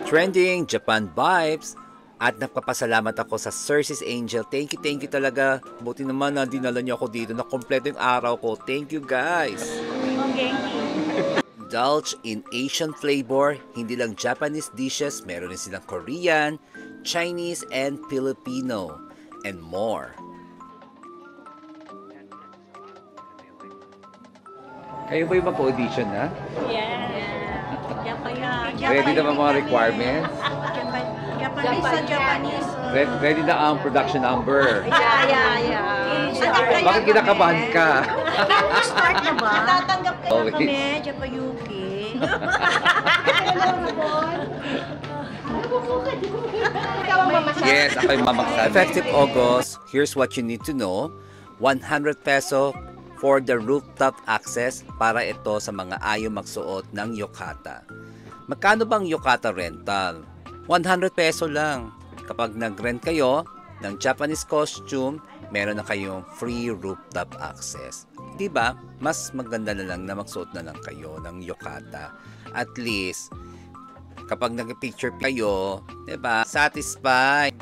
Trending Japan vibes. At nagpapasalamat ako sa Cersei's Angel. Thank you talaga. Buti naman na dinala niyo ako dito na kompleto yung araw ko. Thank you guys. Okay. Indulge in Asian flavor. Hindi lang Japanese dishes, meron din silang Korean, Chinese, and Filipino, and more. Kayo ba yung mag-audition na? Yeah. Ready na ba mga requirements? Japanese. Ready na ang production number? Yeah. Bakit kinakabahan ka? Start na ba? Tatanggap kayo Always. kami, Japayuki. Yes, ako yung mamaksan. Effective August, here's what you need to know. 100 peso for the rooftop access para ito sa mga ayaw magsuot ng yukata. Magkano bang yukata rental? 100 peso lang. Kapag nag-rent kayo ng Japanese costume, meron na kayong free rooftop access. Diba? Mas maganda na lang na magsuot na lang kayo ng yukata. At least, kapag nag-picture kayo, diba? Satisfied.